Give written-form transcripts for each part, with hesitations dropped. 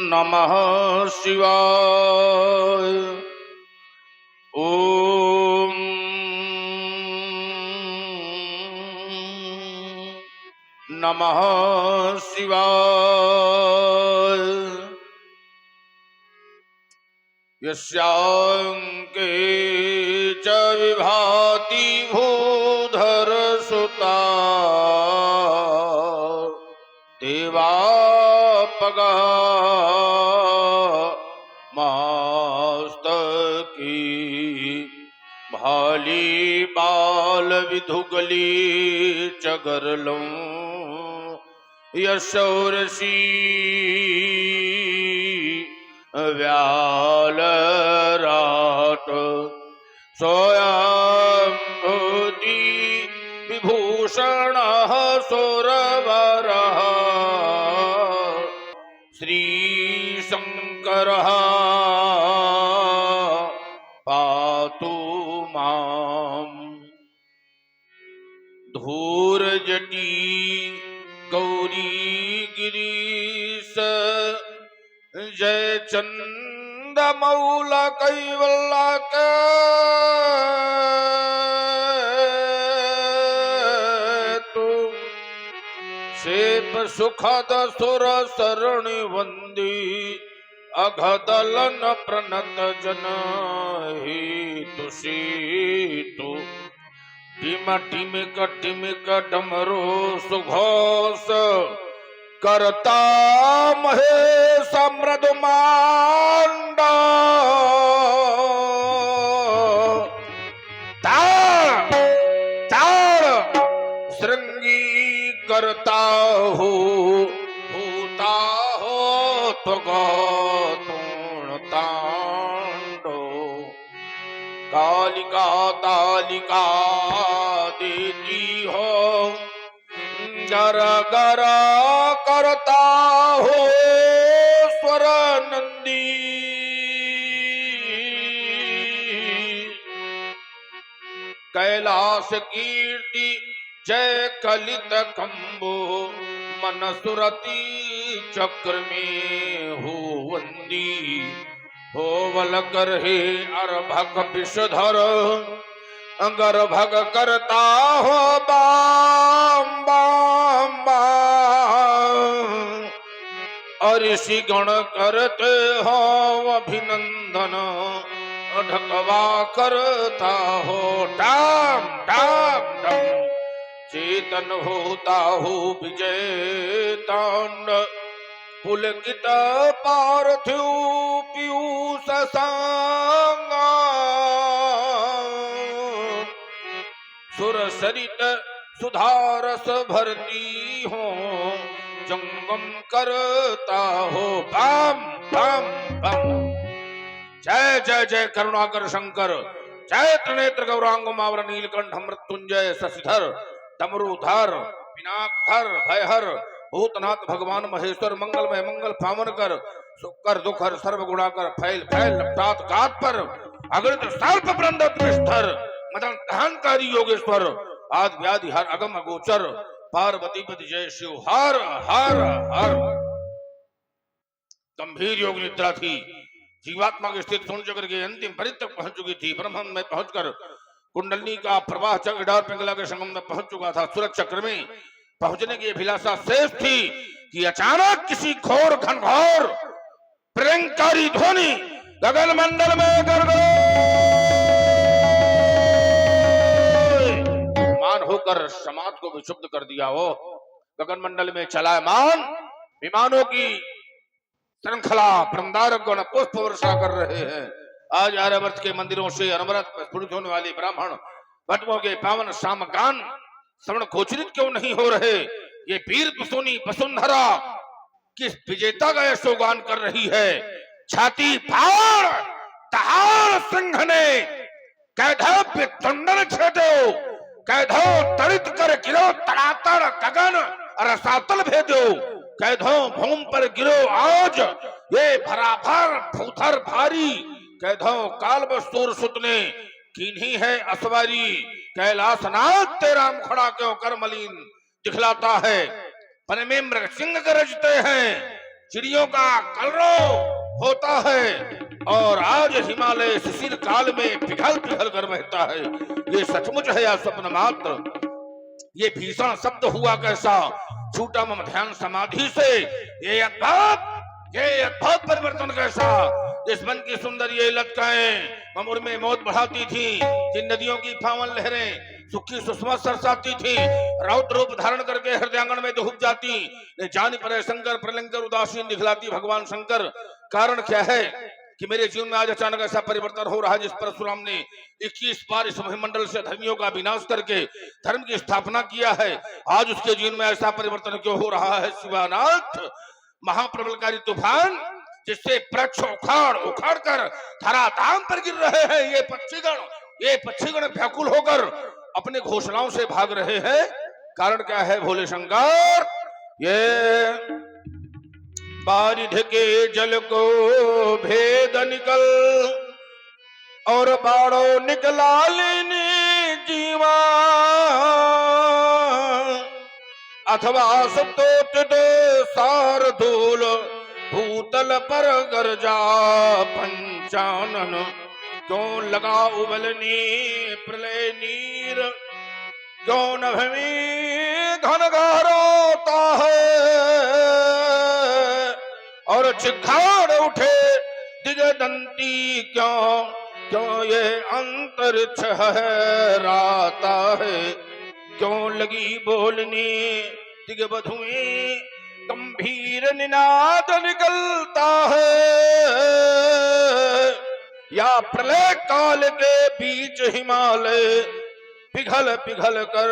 नमः शिवाय। ओम नमः शिवाय। यस्यांके च विभाति भूधर सुता देवापगा मस्तकी भाली बाल विधुगली चगरलों यशोरसी व्याल राट सोयंभूति विभूषण सुरवर श्री शंकर पातु माम। धूर्जटी गौरी गिरीश जय चंद मौल कैवल्ला के तुम शेप सुखद सुर सरणी वंदी अघदलन प्रणत जन ही तुषितु टिम टिमिक डमरो सुघोष करता महेश मृदुमांड ताड़ ताड़ श्रृंगी करता हो भूता हो तो गौतूण तांडो कालिका तालिका देती हो गर गर करता हो स्वर नंदी कैलाश कीर्ति जय कलित कंबो मन सुरती चक्र में हो वंदी हो वल कर हे अर्भक विषधर अगर भग करता हो बाम बाम बाम और ऋषि गण करते हो अभिनंदन ढकवा करता हो डाम डाम डाम चेतन होता हो विजय तांड पुलकित पार्थिव पीयूष सांगा सुर सरित सुधारस भरती हो जंगम करता हो बम बम बम। जय जय जय करुणाकर शंकर जय त्रिनेत्र गौरांग मावर नीलकंठ मृत्युंजय शशिधर डमरूधर पिनाकधर भयहर भूतनाथ भगवान महेश्वर मंगलमय मंगल पावन कर सुकर दुखर सर्व गुणाकर फैल फैल लपटात गात पर अगणित सर्प प्रंदत विस्तर मदन अहंकारी योगेश्वर आद व्याधि हर अगम अगोचर पार्वती पति जय शिव हर हर हर। गंभीर योग निद्रा थी। जीवात्मा की स्थिति सुन चक्र के अंतिम परित तक पहुंच चुकी थी। ब्रह्म में पहुंचकर कुंडलनी का प्रवाह चक्र और पिंगला के संगम में पहुंच चुका था। सूरज चक्र में पहुंचने की अभिलाषा शेष थी कि अचानक किसी घोर घनघोर प्रियंकारी ध्वनि गगन मंडल में होकर समाज को विक्षुब्ध कर दिया हो। गगन मंडल में चलायमान विमानों की श्रृंखला प्रमदारक गण पुष्प वर्षा कर रहे हैं। आज आर्यावर्त के मंदिरों से अनवरत स्फुरित होने वाले ब्राह्मण भटकों के पावन शाम गान श्रवण गोचरित क्यों नहीं हो रहे? ये वीर कुसुनी वसुंधरा किस विजेता का यशोगान कर रही है? छाती फाड़ तहार सिंह ने कैधव्य तुंडन छेदो कैधो तड़ित कर गिरो तड़ातड़ गगन और सातल भेदो कैधो भूम पर गिरो आज ये भराभर भूथर भारी कैधो काल बस्तूर सुत ने किन्हीं है असवारी कैलाशनाथ तेरा मुखड़ा क्यों कर मलिन दिखलाता है? पन में मृग सिंह गरजते हैं चिड़ियों का कलरव होता है और आज हिमालय शिशिर काल में पिघल पिघल कर बहता है। ये सचमुच है या स्वप्न मात्र? ये भीषण शब्द हुआ कैसा छूटा मम ध्यान समाधि से? ये अद्भुत परिवर्तन कैसा? जिस मन की सुंदर ये लटकाएं ममुर में मौत बढ़ाती थी, जिन नदियों की फावन लहरें सुखी सुषमा सरसाती थी, रौद्र रूप धारण करके हृदयांगन में डूब जाती, जान पर शंकर प्रलंकर उदासीन दिखलाती भगवान शंकर। कारण क्या है कि मेरे जीवन में आज अचानक ऐसा परिवर्तन हो रहा है? जिस परशुराम ने 21 बार इस मंडल से धर्मियों का विनाश करके धर्म की स्थापना किया है, आज उसके जीवन में ऐसा परिवर्तन क्यों हो रहा है? शिवानाथ, महाप्रबलकारी तूफान जिससे वृक्ष उखाड़ कर धराधाम पर गिर रहे हैं, ये पक्षीगण व्याकुल होकर अपने घोषणाओं से भाग रहे हैं। कारण क्या है भोले शंकर? ये बारिध के जल को भेद निकल और बाड़ो निकला लेने जीवा, अथवा सतोत दो सार धूल भूतल पर गरजा पंचानन, क्यों लगा उबलनी प्रलय नीर, क्यों न भूमि घन गहराता है और चिखाड़ उठे दिगदंती, क्यों ये अंतरिक्ष राता है, क्यों लगी बोलनी दिगबधुएं गंभीर निनाद निकलता है, या प्रलय काल के बीच हिमालय पिघल पिघल कर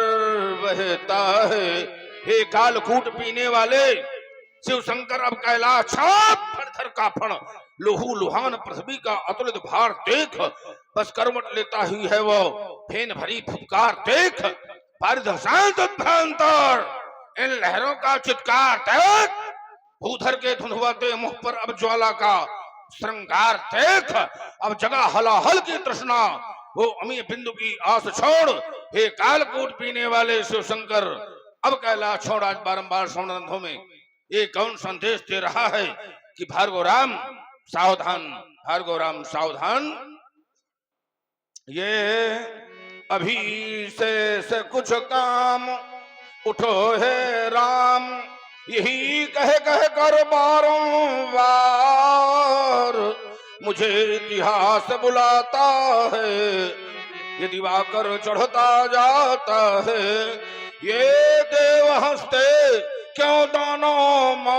बहता है। हे कालकूट पीने वाले शिव शंकर, अब कैलाश थर थर कांपण, लुहु लुहान पृथ्वी का अतुलित भार देख, बस करवट लेता ही है वो फेन भरी फुफकार देख, पारिद शांत भयंकर इन लहरों का चित्कार देख, भूधर के धुंधवाते मुख पर अब ज्वाला का श्रृंगार देख, अब जगह हलाहल की तृष्णा वो अमी बिंदु की आस छोड़। हे कालकूट पीने वाले शिव शंकर, अब कैलाश छोड़। आज बारंबार श्रवणग्रंथों में ये कौन संदेश दे रहा है कि भार्गव राम सावधान, भार्गव राम सावधान, ये अभी से कुछ काम उठो है राम, यही कह कर बारंबार मुझे इतिहास बुलाता है, ये दिवाकर चढ़ता जाता है, ये देव हंसते क्यों दोनों मौन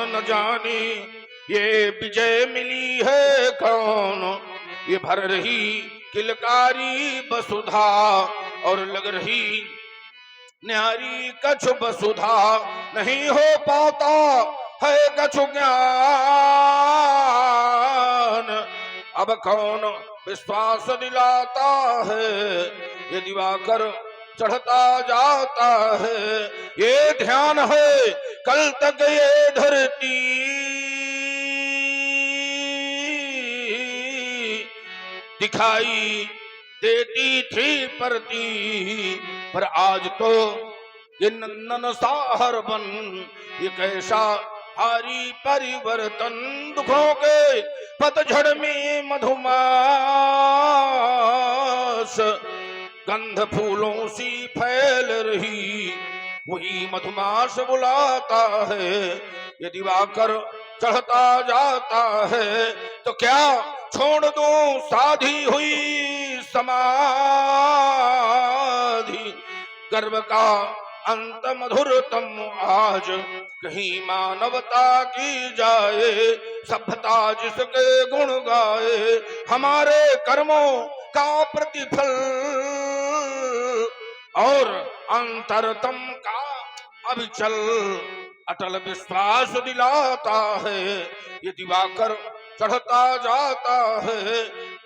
न जानी, ये विजय मिली है कौन, ये भर रही किलकारी वसुधा और लग रही न्यारी कछु वसुधा, नहीं हो पाता है कछु ज्ञान, अब कौन विश्वास दिलाता है, ये दिवाकर चढ़ता जाता है, ये ध्यान है कल तक ये धरती दिखाई देती थी परती, पर आज तो ये नंदन साहर बन, ये कैसा भारी परिवर्तन, दुखों के पतझड़ में मधुमास गंध फूलों सी फैल रही, वही मधुमास बुलाता है, ये दिवाकर चढ़ता जाता है, तो क्या छोड़ दूं साधी हुई समाधि, गर्व का अंत मधुरतम आज, कहीं मानवता की जाए सभ्यता जिसके गुण गाए, हमारे कर्मों का प्रतिफल और अंतरतम का अभिचल अटल विश्वास दिलाता है, ये दिवाकर चढ़ता जाता है।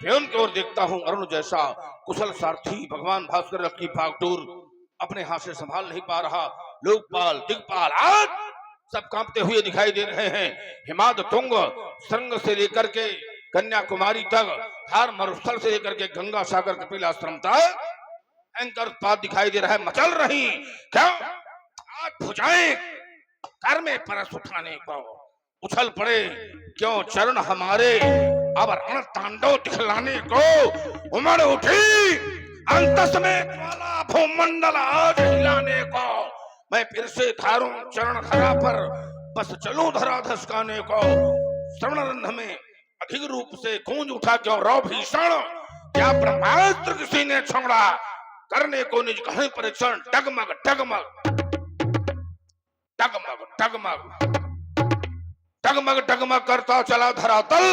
मैं उनकी ओर देखता हूं, अरुण जैसा कुशल सारथी भगवान भास्कर की भागदौड़ अपने हाथ से संभाल नहीं पा रहा, लोकपाल दिग्पाल आज सब कांपते हुए दिखाई दे रहे हैं। हिमाद तुंग श्रृंग से लेकर के कन्याकुमारी तक, धार मरुस्थल से लेकर के गंगा सागर कपिलाश्रम तक भयंकर उत्पात दिखाई दे रहा है, मचल रही क्या आज भुजाएं कर में परस उठाने को उछल पड़े क्यों चरण हमारे, अब रण तांडव दिखलाने को उमड़ उठी अंतस में ज्वाला भूमंडल आज हिलाने को। मैं फिर से धारूं चरण धरा पर बस चलूं धरा धसकाने को। श्रवण रंध में अधिक रूप से गूंज उठा क्यों रौ भीषण, क्या ब्रह्मास्त्र किसी ने छोड़ा करने को निज कहीं परीक्षण। डगमग डगमग डगमग डगमग डगमग डगमग करता चला धरातल,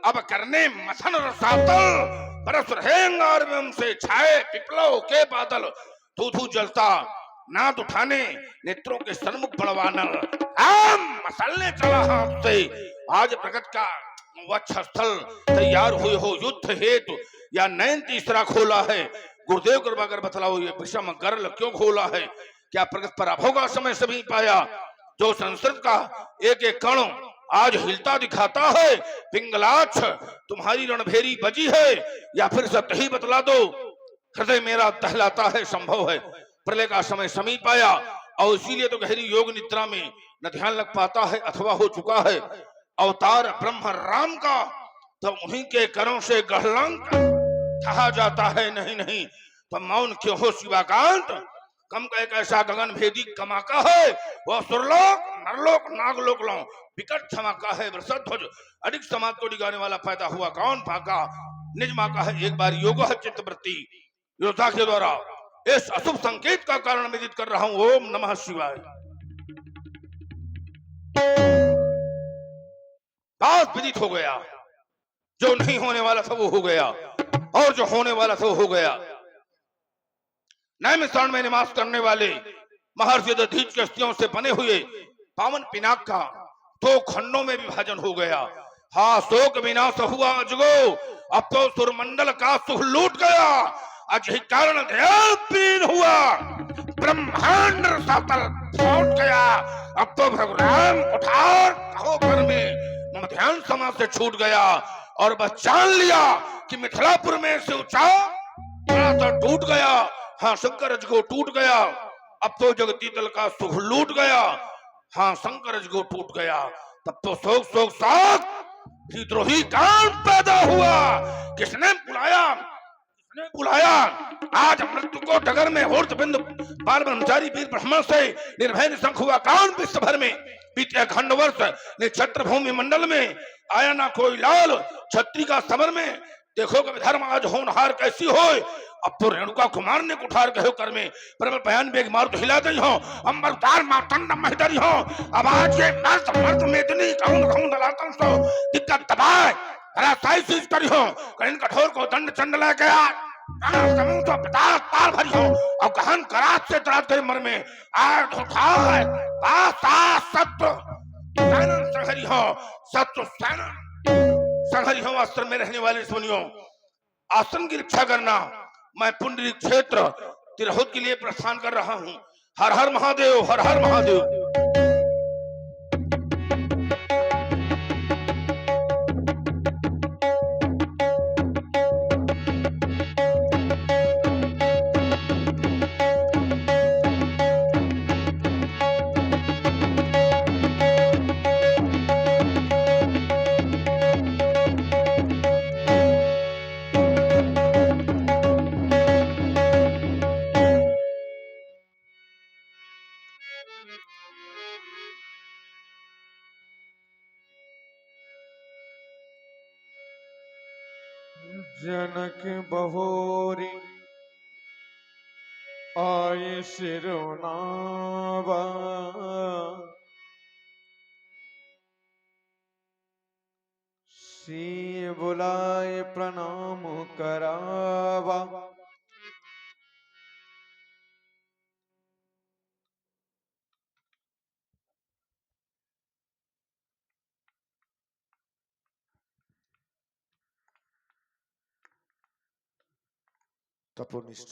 अब करने मथन रसातल। परस रहेंगार में से छाए विप्लव के बादल, धू धू जलता नाद उठाने नेत्रों के सन्मुख बड़वानल। आम मसलने चला हाथ से आज प्रगट का वक्ष स्थल, तैयार हुए हो युद्ध हेतु या नयन तीसरा खोला है। गुरुदेव कृपा कर बतलाओ ये विषम गर्ल क्यों खोला है, क्या प्रगट पर अभोग का समय सभी पाया। जो संस्कृत का एक एक कण आज हिलता दिखाता है, पिंगलाक्ष तुम्हारी रणभेरी बजी है या फिर सत्य ही बतला दो। हृदय मेरा दहलाता है संभव है, प्रलय का समय समीप आया और इसीलिए तो गहरी योग निद्रा में न ध्यान लग पाता है अथवा हो चुका है। अवतार ब्रह्म राम का तो उन्हीं के करों से गहलंक कहा जाता है। नहीं नहीं तो मौन क्यों हो शिवाकांत, कम का एक ऐसा गगन भेदी कमाका है, वह सुरलोक नरलोक नागलोक लो विकट धमाका है। वृषध्वज अधिक समाज को डिगाने वाला पैदा हुआ कौन फाका, निज माँ का है एक बार योग चित्त वृत्ति योद्धा के द्वारा इस अशुभ संकेत का कारण विदित कर रहा हूं। ओम नमः शिवाय। बात विदित हो गया, जो नहीं होने वाला था वो हो गया और जो होने वाला था वो हो गया। नैमिषारण्य में निवास करने वाले महर्षि दधीच के अस्थियों से बने हुए पावन पिनाक का दो खंडों में विभाजन हो गया। हाँ शोक विनाश हुआ अजगो, अब तो सुरमंडल का सुख लूट गया। अज ही कारण दयापीन हुआ, ब्रह्मांड रसातल फूट गया। अब तो भगवान कुठार कहो घर में मम ध्यान समाज से छूट गया और बस जान लिया कि मिथिलापुर में से ऊंचा तो टूट गया। हाँ शंकर अजगो टूट गया, अब तो जगती दल का सुख लूट गया। हाँ शंकर अजगो टूट गया, तब तो शोक शोक साथ विद्रोही कांड पैदा हुआ। किसने बुलाया किसने बुलाया आज मृत्यु को डगर में होर्त बिंद बाल ब्रह्मचारी वीर ब्राह्मण से निर्भय निशंक हुआ कांड विश्व भर में। बीते अखंड वर्ष निक्षत्र भूमि मंडल में आया ना कोई लाल, छत्री का समर में देखो कि धर्म आज होनहार कैसी हो। अब तो रेणुका कुमार ने कुठार कहो कर में प्रबल बयान बेग मार तो हिला गई हो, अंबर तार मातंड महदरी हो। अब आज ये मर्द मर्द मेदनी कहूं कहूं दलातन सो दिक्कत दबाए भला साई चीज करी हो। कहीं कठोर को दंड चंड ले गया समूह तो पताल ताल भरी हो और गहन करात से तरात करे मर में आठ उठाए पासा सत्य सैनन संहरी हो। सत्य सैनन संहरी हो। अस्त्र में रहने वाले सुनियो, आसन की रक्षा करना मैं पुंडरीक क्षेत्र तिरहुत के लिए प्रस्थान कर रहा हूं। हर हर महादेव, हर हर महादेव। जनक बहोरी आये सिरुनावा, सिंह बुलाए प्रणाम करावा। तपोनिष्ठ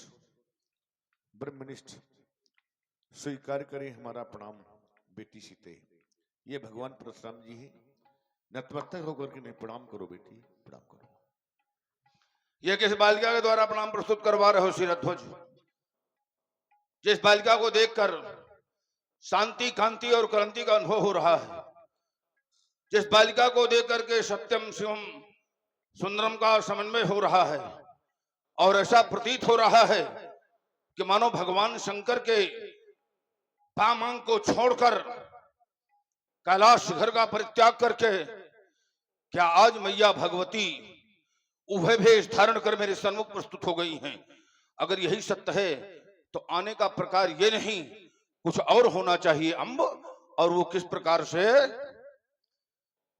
ब्रह्मनिष्ठ स्वीकार करें हमारा प्रणाम बेटी सीते। ये भगवान परशुराम जी हैं, नतमस्तक होकर के नहीं प्रणाम करो बेटी, प्रणाम करो। ये किस बालिका के द्वारा प्रणाम प्रस्तुत करवा रहे हो शिरध्वज? जिस बालिका को देखकर शांति, कांति और क्रांति का अनुभव हो रहा है। जिस बालिका को देख करके सत्यम शिवम सुंदरम का समन्वय हो रहा है और ऐसा प्रतीत हो रहा है कि मानो भगवान शंकर के पामांग को छोड़कर कैलाश शिखर का परित्याग करके क्या आज मैया भगवती उभय भेष धारण कर मेरे सन्मुख प्रस्तुत हो गई हैं। अगर यही सत्य है तो आने का प्रकार ये नहीं, कुछ और होना चाहिए अम्ब। और वो किस प्रकार से?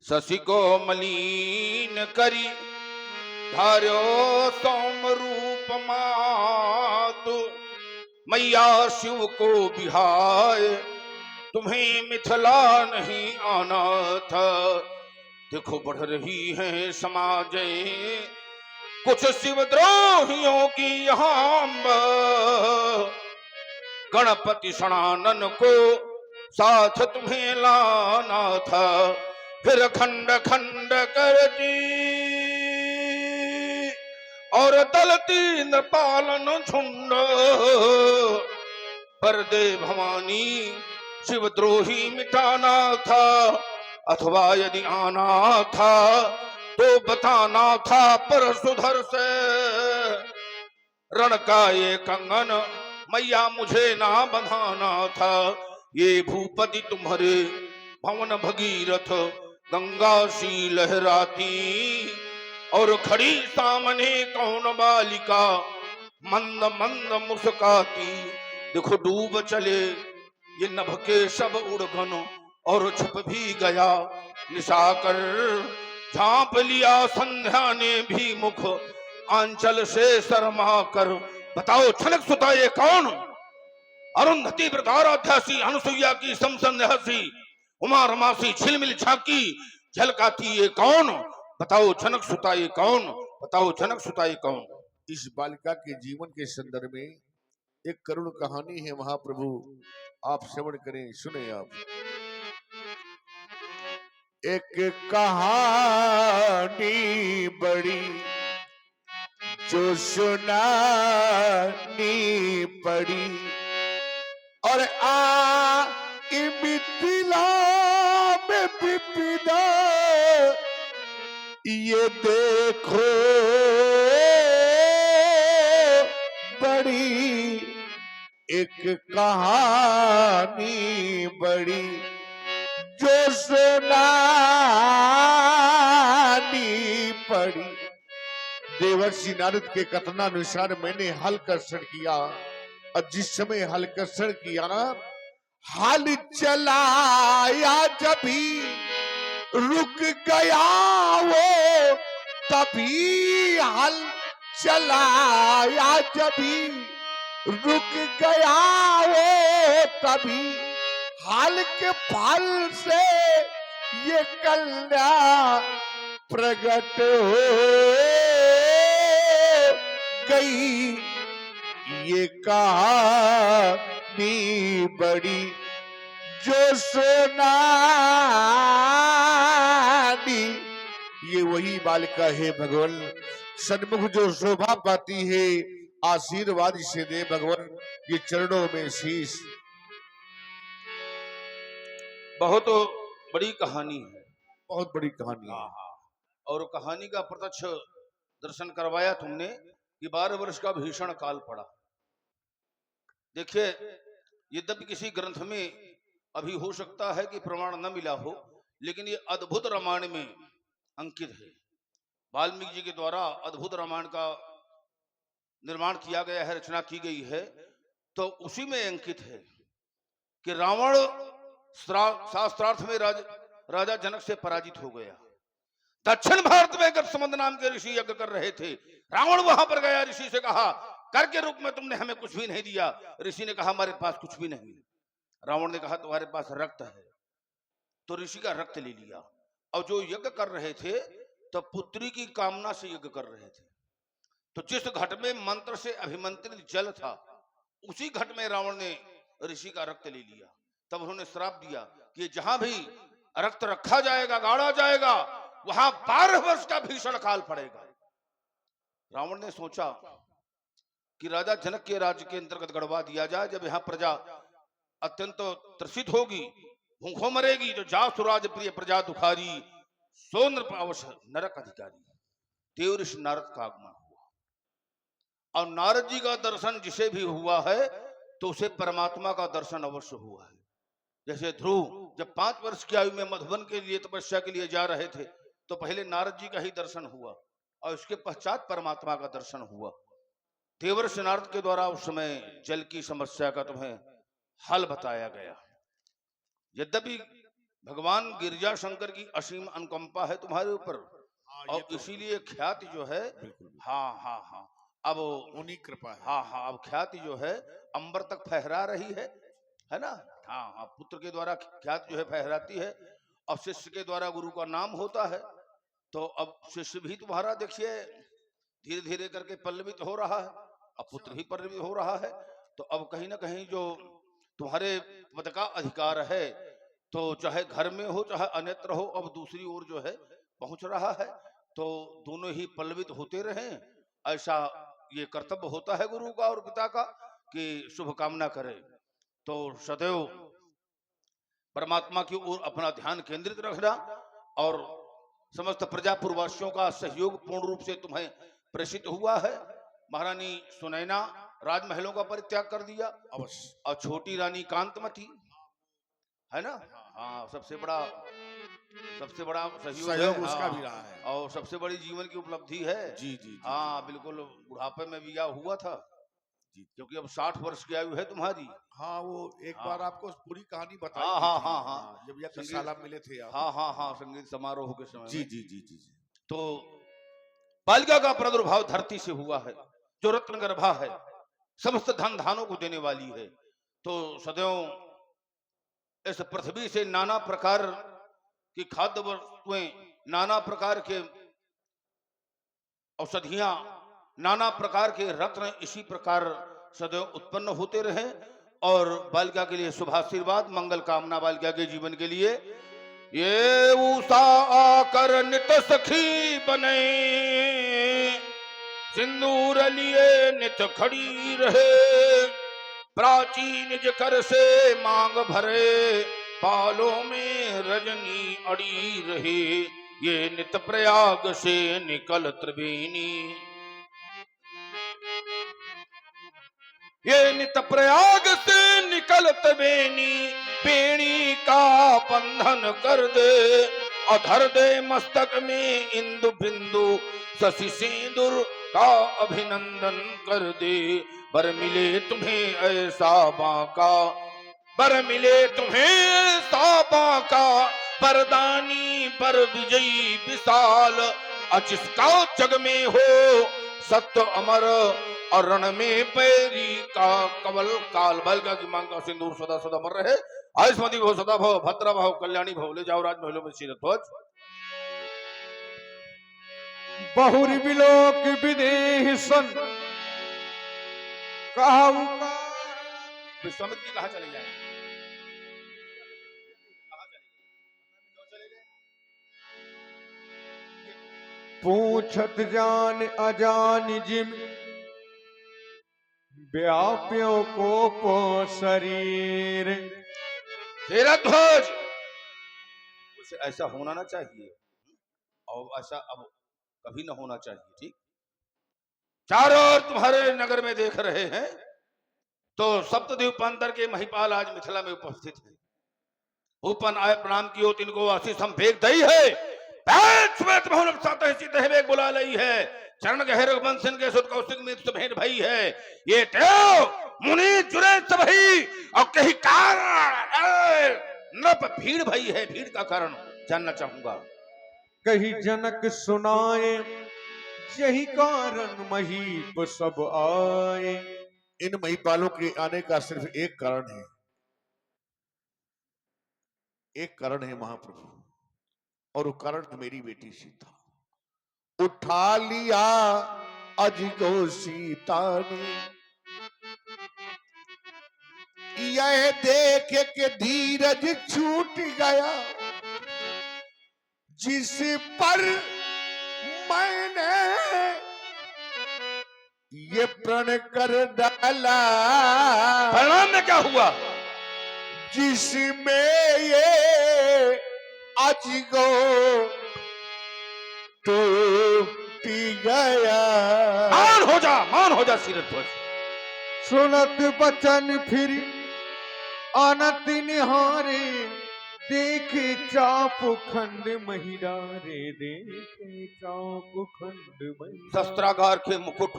शशि को मलिन करी धार्यो सौम रूप मातु, मैया शिव को बिहाय तुम्हें मिथिला नहीं आना था। देखो बढ़ रही है समाज कुछ शिवद्रोहियों की यहाँ, गणपति सनानन को साथ तुम्हें लाना था। फिर खंड खंड करती और दलती नृपालन झुंड, पर दे भवानी शिवद्रोही मिटाना था। अथवा यदि आना था तो बताना था पर सुधर से, रण का ये कंगन मैया मुझे ना बंधाना था। ये भूपति तुम्हारे भवन भगीरथ, गंगा सी लहराती और खड़ी सामने कौन बालिका मंद मंद मुस्काती। देखो डूब चले ये नभ के सब उड़गन और छुप भी गया निशाकर, झांप लिया संध्या ने भी मुख आंचल से शर्मा कर। बताओ छनक सुता ये कौन? अरुंधति व्रताराध्यासी अनुसुईया की समसंध्यासी उमा रमासी झिलमिल झांकी झलकाती ये कौन? बताओ छनक सुता ये कौन? बताओ छनक सुता ये कौन? इस बालिका के जीवन के संदर्भ में एक करुण कहानी है महाप्रभु, आप श्रवण करें, सुने आप। एक कहानी बड़ी जो सुनानी पड़ी, और मिथिला में विपदा ये देखो बड़ी एक कहानी बड़ी जो सुनानी पड़ी। देवर्षि नारद के कथनानुसार मैंने हल कर्षण किया, और जिस समय हल कर्षण किया ना, हल चलाया जब ही रुक गया वो, तभी हल चलाया जब ही रुक गया वो, तभी हाल के फल से ये कल्याण प्रकट हो गई। ये कहानी बड़ी जो सुनानी, ये वही बालिका है भगवान सन्मुख जो शोभा पाती है। आशीर्वाद से दे भगवान के चरणों में शीश। बहुत बड़ी कहानी है, बहुत बड़ी कहानी है। और कहानी का प्रत्यक्ष दर्शन करवाया तुमने कि 12 वर्ष का भीषण काल पड़ा। देखिए, यद्यपि किसी ग्रंथ में अभी हो सकता है कि प्रमाण न मिला हो, लेकिन ये अद्भुत रामायण में अंकित है। वाल्मीकि जी के द्वारा अद्भुत रामायण का निर्माण किया गया है, रचना की गई है। तो उसी में अंकित है कि रावण शास्त्रार्थ में राजा जनक से पराजित हो गया। दक्षिण भारत में गतसमंद नाम के ऋषि यज्ञ कर रहे थे। रावण वहां पर गया, ऋषि से कहा कर के रूप में तुमने हमें कुछ भी नहीं दिया। ऋषि ने कहा हमारे पास कुछ भी नहीं। रावण ने कहा तुम्हारे पास रक्त है, तो ऋषि का रक्त ले लिया। और जो यज्ञ कर रहे थे तो पुत्री की कामना से यज्ञ कर रहे थे। तो जिस घट में मंत्र से अभिमंत्रित जल था, उसी घट में रावण ने ऋषि का रक्त ले लिया। तब उन्होंने श्राप दिया कि जहां भी रक्त रखा जाएगा, गाड़ा जाएगा, वहां 12 वर्ष का भीषण काल पड़ेगा। रावण ने सोचा कि राजा जनक के राज्य के अंतर्गत गड़वा दिया जाए। जब यहाँ प्रजा अत्यंत त्रसित होगी, भूखों मरेगी। जो जा सुराज प्रिय प्रजा दुखारी, सो नृप अवश्य नरक अधिकारी। देव ऋषि नारद का आगमन हुआ, और नारद जी का दर्शन जिसे भी हुआ है तो उसे परमात्मा का दर्शन अवश्य हुआ है। जैसे ध्रुव जब 5 वर्ष की आयु में मधुबन के लिए तपस्या के लिए जा रहे थे, तो पहले नारद जी का ही दर्शन हुआ और उसके पश्चात परमात्मा का दर्शन हुआ। देवर्षि नारद के द्वारा उस समय जल की समस्या का तुम्हें हल बताया गया। यद्यपि भगवान गिरजा शंकर की असीम अनुकंपा है तुम्हारे ऊपर, और तो इसीलिए ख्याति जो है, बिल्कुल हाँ, अब उन्हीं कृपा है। हाँ, अब ख्याति जो है अंबर तक फहरा रही है ना। हाँ, पुत्र के द्वारा ख्याति जो है फहराती है, अब शिष्य के द्वारा गुरु का नाम होता है। तो अब शिष्य भी तुम्हारा देखिए धीरे धीरे करके पल्लवित हो रहा है, अब पुत्र भी पल्लवित हो रहा है। तो अब कहीं ना कहीं जो तुम्हारे पद का अधिकार है, तो चाहे घर में हो चाहे अन्यत्र हो, अब दूसरी ओर जो है पहुंच रहा है। तो दोनों ही पल्लवित होते रहें, ऐसा ये कर्तव्य होता है गुरु का और पिता का कि शुभ कामना करे। तो सदैव परमात्मा की ओर अपना ध्यान केंद्रित रखना, और समस्त प्रजापुरवासियों का सहयोग पूर्ण रूप से तुम्हें प्रेषित हुआ है। महारानी सुनैना राजमहलों का परित्याग कर दिया अवश्य, और छोटी रानी कांतमती है ना। हाँ, सबसे बड़ा सहयोग है, उसका हाँ, भी रहा है। और सबसे बड़ी जीवन की उपलब्धि है। जी जी जी, हाँ बिल्कुल, बुढ़ापे में विवाह हुआ था जी। क्योंकि अब 60 वर्ष की आयु है तुम्हारी। हाँ, वो एक हाँ। बार आपको पूरी कहानी बताई हाँ, गई हाँ, थी। हाँ, हाँ। जब संगीत- यज्ञशाला में मिले थे आप। हाँ, संगीत समारोह के समय जी में। जी जी जी जी। तो बालिका का प्रादुर्भाव धरती से हुआ है, जो रत्न गर्भा है, समस्त धन धानों को देने वाली है। तो सदैव इस पृथ्वी से नाना प्रकार की खाद्य वस्तुएं, नाना प्रकार के औषधियां, नाना प्रकार के रत्न इसी प्रकार सदैव उत्पन्न होते रहे, और बालिका के लिए शुभाशीर्वाद मंगल कामना बालिका के जीवन के लिए। ये उषा आकर नित सखी बने, सिंदूर लिए नित खड़ी रहे, प्राचीन निज कर से मांग भरे, पालों में रजनी अड़ी रहे। ये नित प्रयाग से निकल त्रिवेणी, ये नित प्रयाग से निकल त्रिवेणी, बेणी का बंधन कर दे, अधर दे मस्तक में इंदु बिंदु, शशि सिंदूर का अभिनंदन कर दे। बर मिले तुम्हें ऐसा बांका, बर मिले तुम्हें ऐसा बांका, बरदानी पर विजयी विशाल, अजिसका जग में हो सत्य अमर, और रण में पैरी का कवल काल। बालिका की मांग का सिंदूर सदा सदा अमर रहे। आयुष्मती भव, सदा भव, भद्रा भव, कल्याणी भव। ले जाओ राजमहलों में शीर ध्वज। बहुरी बिलोक विदेह सन कहु का। विश्वामित्र जी कहाँ चले जाए? पूछत जान अजान जिम, व्याप्यो को शरीर। तेरा ध्वज, उसे ऐसा होना ना चाहिए, और ऐसा अब कभी ना होना चाहिए। ठीक, चारों ओर तुम्हारे नगर में देख रहे हैं तो सप्तद्वीपांतर के महिपाल आज मिथिला में उपस्थित है। ऊपन आए प्रणाम कियो तिनको आशीष हम फेंक दई है, श्वेत बहुल सातह चित है वेग बुला लई है, चरण गहे रघुवंश के सुत कौशिक में तो भेंट भई है। ये टेव मुनि जुरे सबही, और कहीं कारण नप भीड़ भई है, भीड़ का कारण जानना चाहूंगा। कही जनक सुनाए, यही कारण महीप सब आए। इन महिपालों के आने का सिर्फ एक कारण है, एक कारण है महाप्रभु, और वो कारण तो मेरी बेटी सीता। उठा लिया अज को सीता ने, यह देख के धीरज छूट गया, जिस पर मैंने ये प्रण कर डाला। परिणाम में क्या हुआ? जिसमें ये अजगो टूटी गया। मान हो जा सीरध्वज। सुनत बचन फिर आनत निहारे, देखे चाप खंड महिरारे, देखे चाप खंड महिरारे। शस्त्रागार के मुकुट,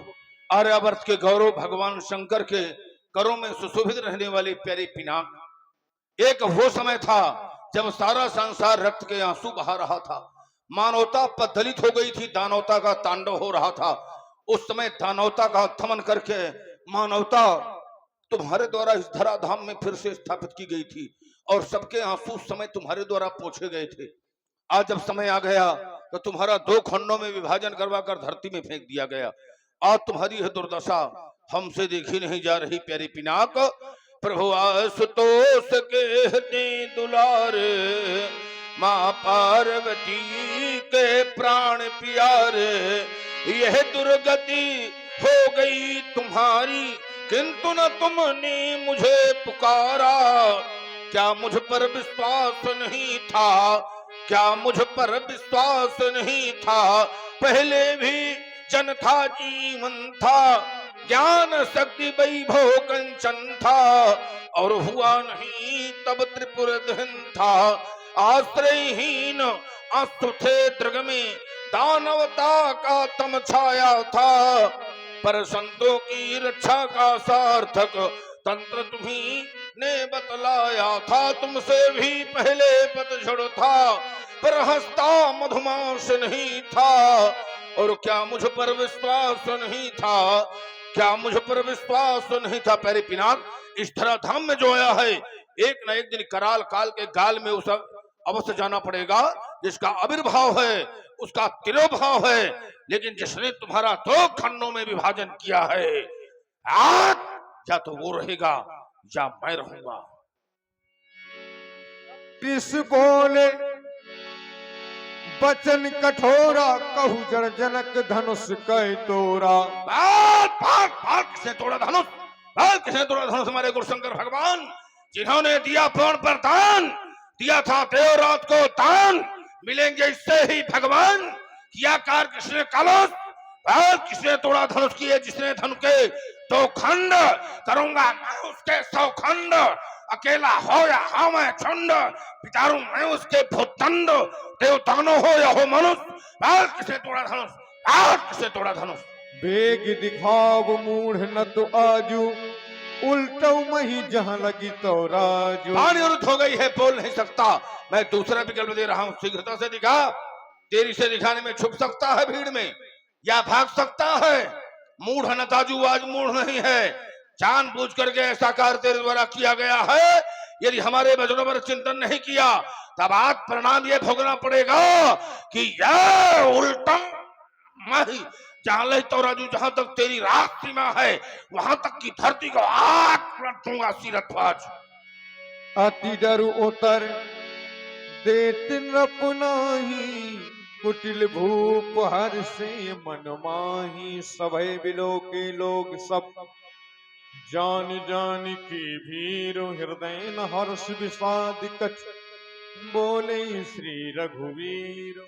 आर्यावर्त के गौरव, भगवान शंकर के करों में सुशोभित रहने वाले प्यारे पिनाक। एक वो समय था जब सारा संसार रक्त के आंसू बहा रहा था, मानवता पददलित हो गई थी, दानवता का तांडव हो रहा था। उस समय दानवता का थमन करके मानवता तुम्हारे द्वारा इस धराधाम में फिर से स्थापित की गई थी और सबके आंसू उस समय तुम्हारे द्वारा पोंछे गए थे। आज जब समय आ गया तो तुम्हारा दो खंडों में विभाजन करवाकर धरती में फेंक दिया गया। आज तुम्हारी यह दुर्दशा हमसे देखी नहीं जा रही प्यारी पिनाक। प्रभु आशुतोष कहते दुलारे, माँ पार्वती के प्राण प्यारे, यह दुर्गति हो गई तुम्हारी, किंतु न तुमने मुझे पुकारा। क्या मुझ पर विश्वास नहीं था, क्या मुझ पर विश्वास नहीं था? पहले भी जन था, जीवन था, ज्ञान शक्ति वैभव कंचन था, और हुआ नहीं तब त्रिपुर दहन था। आश्रयहीन अस्तु थे दृग में, दानवता का तम छाया था, पर संतों की रक्षा का सार्थक तंत्र तुम्ही ने बतलाया था। तुमसे भी पहले पतझड़ था, पर हंसता मधुमास नहीं था। और क्या मुझ पर विश्वास नहीं था, क्या मुझ पर विश्वास नहीं था? प्यारे पिनाक, इस धराधाम में जो आया है, एक न एक दिन कराल काल के गाल में उस अवश्य जाना पड़ेगा। जिसका आविर्भाव है उसका तिरोभाव है, लेकिन जिसने तुम्हारा दो खंडों में विभाजन किया है, आज या तो वो रहेगा या मैं रहूंगा। तिस बोले बचन कठोरा, कहू जड़ जनक धनुष कह तोरा। किसने तोड़ा धनुष? किसने तोड़ा धनुष? हमारे गुरुशंकर भगवान, जिन्होंने दिया प्राण पर दान, दिया था देव रात को दान, मिलेंगे इससे ही भगवान। किया कार किसने कलश? किसने तोड़ा धनुष? किए जिसने धनु के दो खंड, करूंगा मैं उसके 100 खंड। अकेला हो या हाँ मैं चंड, विचारूं मैं उसके भूतंड। देवतानो हो या हो मनुष्य, किसने तोड़ा धनुष? किसने तोड़ा धनुष? बेग दिखाव मूढ़ न तो आजू, उल्टो मही जहां लगी तो राजू। पानी रुद्ध हो गई है, बोल नहीं सकता। मैं दूसरा विकल्प दे रहा हूं, शीघ्रता से दिखा। देरी से दिखाने में छुप सकता है भीड़ में या भाग सकता है। मूढ़ न ताजू आज मूढ़ नहीं है, जानबूझ करके ऐसा कार्य तेरे द्वारा किया गया है। यदि हमारे वचनों पर चिंतन नहीं किया तब आज परिणाम ये भोगना पड़ेगा कि यह उल्टा मैं जहां ले तो राजू, जहां तक तेरी रात सीमा है वहां तक की धरती को आग पलट दूंगा सीरध्वज। अति डरु उतर देत नप नाही, कुटिल भूप हर से मन माही। सभय बिलो के लोग सब जान जान की भीर, हृदय न हर्ष विषाद कछ, बोले श्री रघुवीर।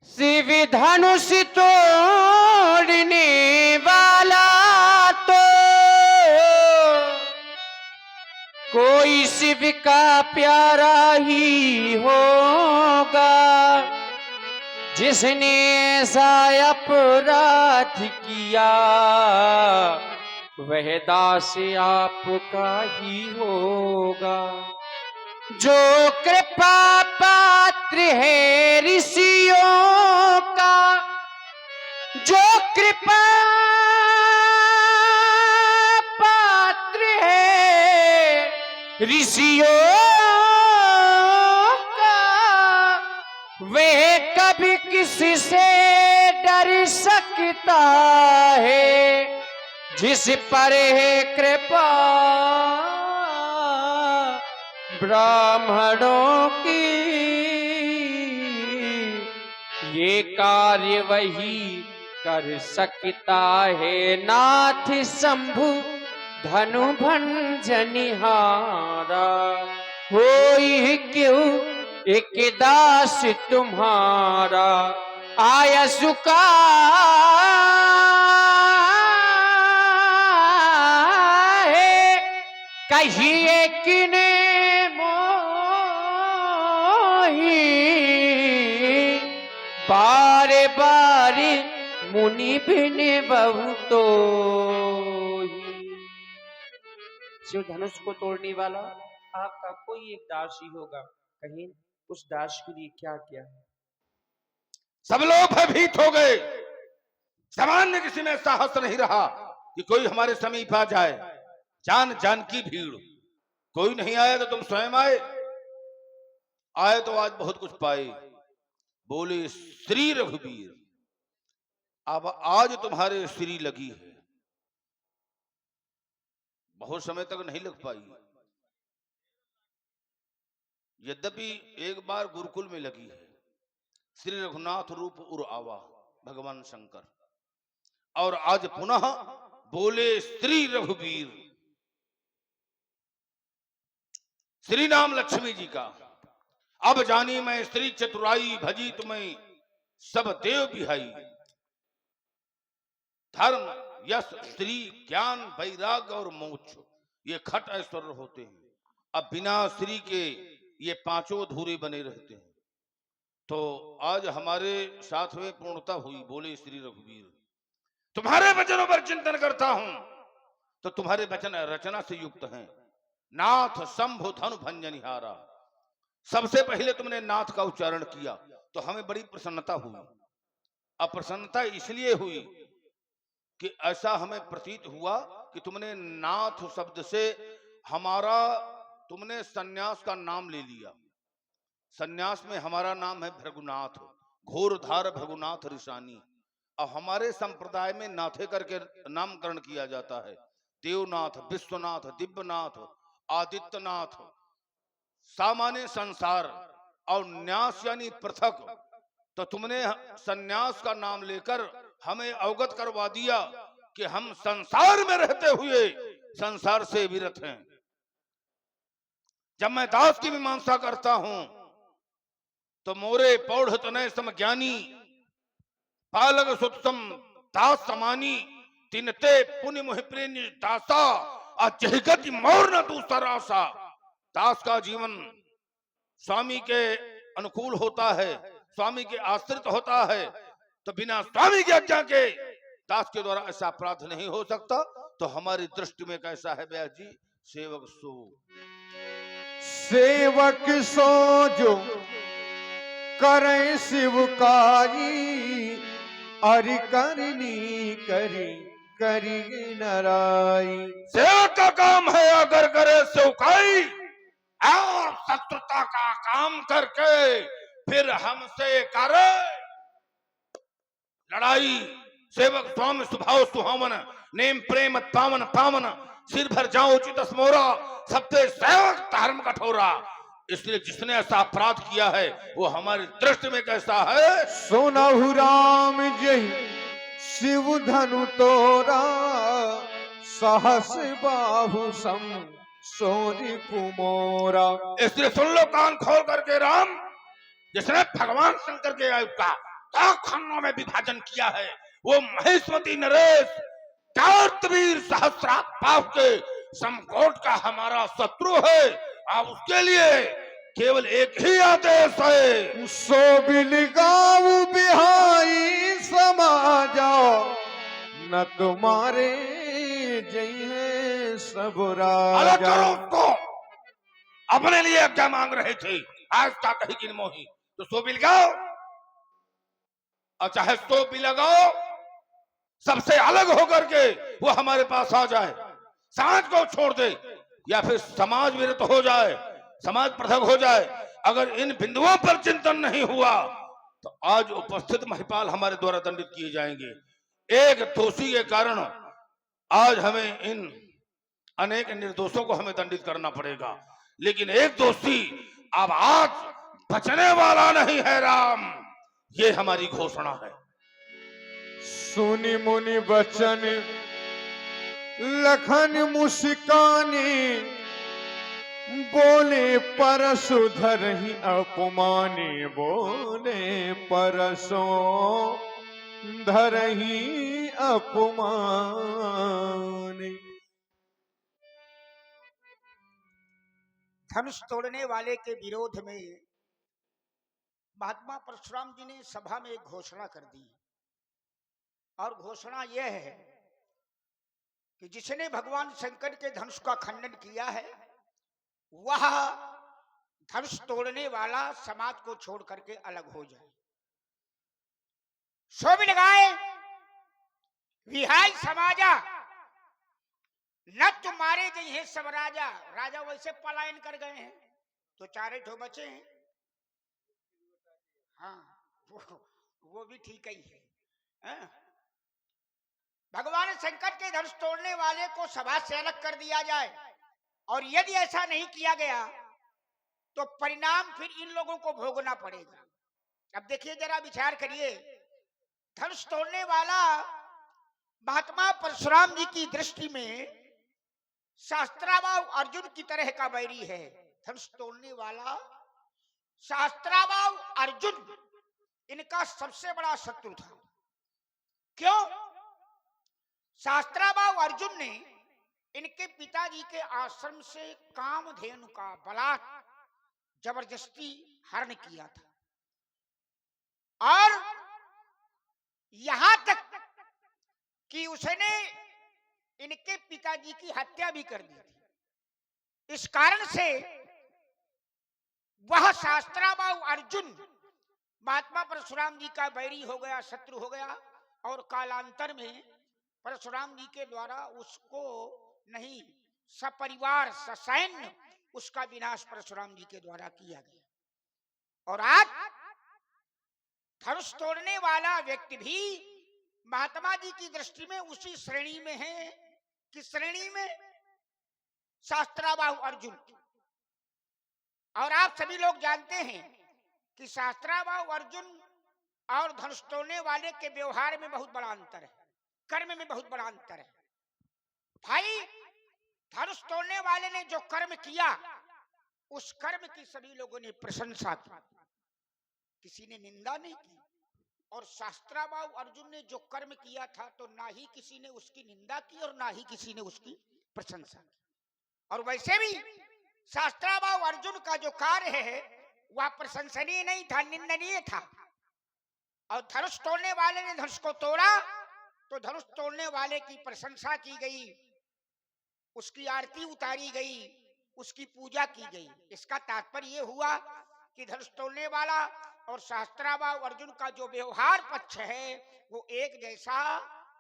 शिव धनुष तोड़ने वाला तो कोई शिव का प्यारा ही होगा, जिसने ऐसा अपराध किया वह दास आपका ही होगा। जो कृपा पात्र है ऋषियों का, जो कृपा पात्र है ऋषियों का, वह कभी किसी से डर सकता है, जिस पर है कृपा ब्राह्मणों की। ये कार्य वही कर सकता है नाथ शंभु धनु भंजनिहारा। होई क्यों एक दास तुम्हारा आया सुका है कहिए किने मोही बारे बारे मुनि बिने बहुतो शिव धनुष को तोड़ने वाला आपका कोई एक दास ही होगा, कहीं उस दास के लिए क्या क्या है। सब लोग भयभीत हो गए। सामान्य किसी में साहस नहीं रहा कि कोई हमारे समीप आ जाए। जान जान की भीड़, कोई नहीं आया तो तुम स्वयं आए तो आज बहुत कुछ पाए। बोले श्री रघुवीर, अब आज तुम्हारे श्री लगी है, बहुत समय तक नहीं लग पाई। यद्यपि एक बार गुरुकुल में लगी है। श्री रघुनाथ रूप उर आवा भगवान शंकर, और आज पुनः बोले श्री रघुवीर। श्री नाम लक्ष्मी जी का। अब जानी मैं स्त्री चतुराई, भजी तुम्हें सब देव बिहाई। धर्म यश स्त्री ज्ञान वैराग्य और मोक्ष, ये खट ऐश्वर्य होते हैं। अब बिना श्री के ये पांचों अधूरे बने रहते हैं। तो आज हमारे साथ में पूर्णता हुई। बोले श्री रघुवीर, तुम्हारे वचनों पर चिंतन करता हूं तो तुम्हारे वचन रचना से युक्त हैं। नाथ शंभु धनु भंजनिहारा, सबसे पहले तुमने नाथ का उच्चारण किया तो हमें बड़ी प्रसन्नता हुई। अब प्रसन्नता इसलिए हुई कि ऐसा हमें प्रतीत हुआ कि तुमने नाथ शब्द से हमारा, तुमने सन्यास का नाम ले लिया। सन्यास में हमारा नाम है भृगुनाथ, घोरधार भृगुनाथ ऋषानी। अब हमारे संप्रदाय में नाथे करके नामकरण किया जाता है। देवनाथ, विश्वनाथ, दिव्यनाथ, आदित्यनाथ, सामान्य संसार, और न्यास यानी पृथक। तो तुमने सन्यास का नाम लेकर हमें अवगत करवा दिया कि हम संसार में रहते हुए संसार से विरत हैं। जब मैं दास की मीमांसा करता हूं तो मोरे पौढ़ तनय सम ज्ञानी, पालक सुतसम दास समानी। तिनते पुण्य मुहि प्रेम दासा, अजहगति मोर न दूसरा आशा। दास का जीवन स्वामी के अनुकूल होता है, स्वामी के आश्रित होता है। तो बिना स्वामी की आज्ञा के दास के द्वारा ऐसा अपराध नहीं हो सकता। तो हमारी दृष्टि में कैसा है व्यास जी? सेवक सो जो करे शिवकारी, अरि करनी करी करी नराई। सेवक का काम है अगर करे सेवकाई, और शत्रुता का काम करके फिर हमसे करे लड़ाई। सेवक स्वामी स्वभाव सुहावन, नेम प्रेम पावन पावन। सिर भर जाओ उचित स्मोरा, सबसे सेवक धर्म कठोरा। इसलिए जिसने ऐसा अपराध किया है वो हमारी दृष्टि में कैसा है? सुनहु राम जही शिव धनु तोरा, सहस बाहु सम सोरी कुमोरा। इसलिए सुन लो कान खोल करके, राम जिसने भगवान शंकर के आयु का खंडों में विभाजन किया है, वो महेश्वती नरेश कार्तवीर सहस्रार पाव के समकोट का हमारा शत्रु है। अब उसके लिए केवल एक ही आदेश है, सो बिलगाऊ बिहाई समाजा, न तुम्हारे जय सब अलग राजा। करो उसको। अपने लिए क्या मांग रहे थे, आज का कहीं की मोही। तो सो बिलगाओ, और चाहे सो बिलगाओ, सबसे अलग होकर के वो हमारे पास आ जाए, समाज को छोड़ दे, या फिर समाज विरत हो जाए, समाज पृथक हो जाए। अगर इन बिंदुओं पर चिंतन नहीं हुआ तो आज उपस्थित महिपाल हमारे द्वारा दंडित किए जाएंगे। एक दोषी के कारण आज हमें इन अनेक निर्दोषों को हमें दंडित करना पड़ेगा, लेकिन एक दोषी अब आज बचने वाला नहीं है। राम, ये हमारी घोषणा है। सुनि मुनि बचन लखन मुस्काने, बोले परसु धरहि अपमाने, बोले परसो धरहि अपमाने। धनुष तोड़ने वाले के विरोध में महात्मा परशुराम जी ने सभा में एक घोषणा कर दी, और घोषणा यह है कि जिसने भगवान शंकर के धनुष का खंडन किया है वह धनुष तोड़ने वाला समाज को छोड़ करके अलग हो जाए। शोभ लगाए विहाय समाजा, न तुम्हारे गई है सब राजा। राजा वैसे पलायन कर गए हैं तो चारे ठो बचे हैं। हाँ, वो भी ठीक ही है। हाँ? भगवान शंकर के धनुष तोड़ने वाले को सभा से अलग कर दिया जाए, और यदि ऐसा नहीं किया गया तो परिणाम फिर इन लोगों को भोगना पड़ेगा। अब देखिए, जरा विचार करिए, धनुष तोड़ने वाला महात्मा परशुराम जी की दृष्टि में शास्त्राभाव अर्जुन की तरह का बैरी है। धनुष तोड़ने वाला शास्त्राभाव अर्जुन इनका सबसे बड़ा शत्रु था। क्यों? शास्त्राभाव अर्जुन ने इनके पिताजी के आश्रम से कामधेनु का बलात् जबरदस्ती हरण किया था, और यहां तक कि उसने इनके पिताजी की हत्या भी कर दी थी। इस कारण से वह शास्त्राभाव अर्जुन महात्मा परशुराम जी का बैरी हो गया, शत्रु हो गया, और कालांतर में परशुराम जी के द्वारा उसको नहीं, सपरिवार ससैन्य उसका विनाश परशुराम जी के द्वारा किया गया। और आज धनुष तोड़ने वाला व्यक्ति भी महात्मा जी की दृष्टि में उसी श्रेणी में है। किस श्रेणी में? शास्त्राभाव अर्जुन। और आप सभी लोग जानते हैं कि शास्त्राभाव अर्जुन और धनुष तोड़ने वाले के व्यवहार में बहुत बड़ा अंतर है, कर्म में बहुत बड़ा अंतर है। भाई, धनुष तोड़ने वाले ने जो कर्म किया उस कर्म की सभी लोगों ने प्रशंसा की, किसी ने निंदा नहीं की। और शास्त्राभाव अर्जुन ने जो कर्म किया था तो ना ही किसी ने उसकी निंदा की और ना ही किसी ने उसकी प्रशंसा की। और वैसे भी शास्त्राभाव अर्जुन का जो कार्य है वह प्रशंसनीय नहीं था, निंदनीय था। और धनुष तोड़ने वाले ने धनुष को तोड़ा तो धनुष तोड़ने वाले की प्रशंसा की गई, उसकी आरती उतारी गई, उसकी पूजा की गई। इसका तात्पर्य यह हुआ कि धनुष तोड़ने वाला और शास्त्राभाव अर्जुन का जो व्यवहार पक्ष है वो एक जैसा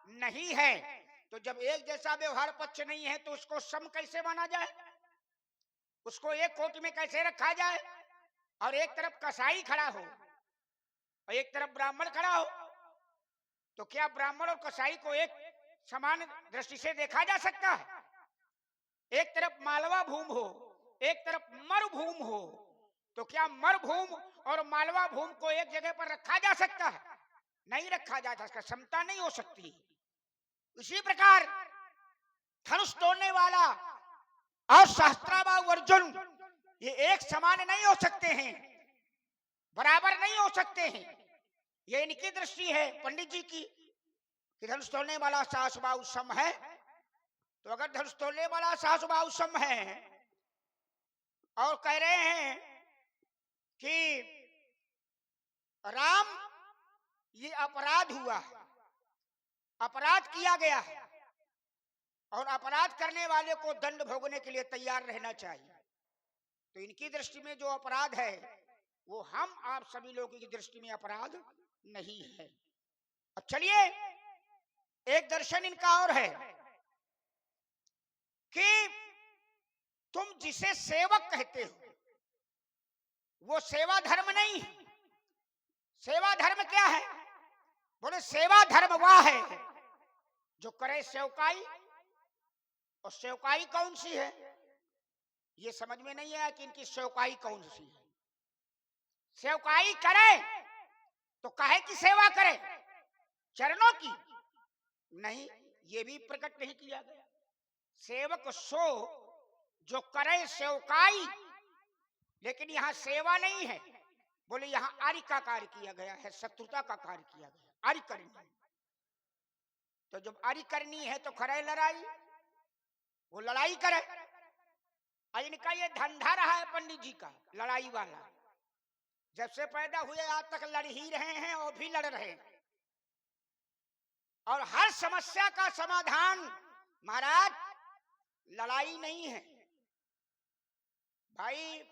नहीं है। तो जब एक जैसा व्यवहार पक्ष नहीं है तो उसको सम कैसे माना जाए, उसको एक कोटि में कैसे रखा जाए? और एक तरफ कसाई खड़ा हो और एक तरफ ब्राह्मण खड़ा हो, तो क्या ब्राह्मण और कसाई को एक समान दृष्टि से देखा जा सकता है? एक तरफ मालवा भूमि हो, एक तरफ मरुभूमि हो, तो क्या मरुभूमि और मालवा भूमि को एक जगह पर रखा जा सकता है? नहीं रखा जा सकता, समता नहीं हो सकती। इसी प्रकार धनुष तोड़ने वाला और शास्त्राभाव अर्जुन ये एक समान नहीं हो सकते हैं, बराबर नहीं हो सकते हैं। ये इनकी दृष्टि है पंडित जी की कि धनुष तोड़ने वाला शास्त्राभाव सम है। तो अगर धनुष तोड़ने वाला शास्त्राभाव सम है और कह रहे हैं कि राम ये अपराध हुआ है, अपराध किया गया है, और अपराध करने वाले को दंड भोगने के लिए तैयार रहना चाहिए, तो इनकी दृष्टि में जो अपराध है वो हम आप सभी लोगों की दृष्टि में अपराध नहीं है। अब चलिए, एक दर्शन इनका और है कि तुम जिसे सेवक कहते हो वो सेवा धर्म नहीं है। सेवा धर्म क्या है? बोले सेवा धर्म वह है जो करे सेवकाई। और सेवकाई कौन सी है ये समझ में नहीं आया कि इनकी सेवकाई कौन सी है। सेवकाई करे तो काहे की सेवा करे? चरणों की नहीं, ये भी प्रकट नहीं किया गया। सेवक सो जो करे सेवकाई, लेकिन यहाँ सेवा नहीं है, बोले यहाँ आर्य का कार्य किया गया है, शत्रुता का कार्य किया गया, आर्य करनी। तो जब आर्य करनी है तो करे लड़ाई, वो लड़ाई करे। इनका ये धंधा रहा है पंडित जी का, लड़ाई वाला। जब से पैदा हुए आज तक लड़ ही रहे हैं और भी लड़ रहे हैं। और हर समस्या का समाधान महाराज लड़ाई नहीं है भाई।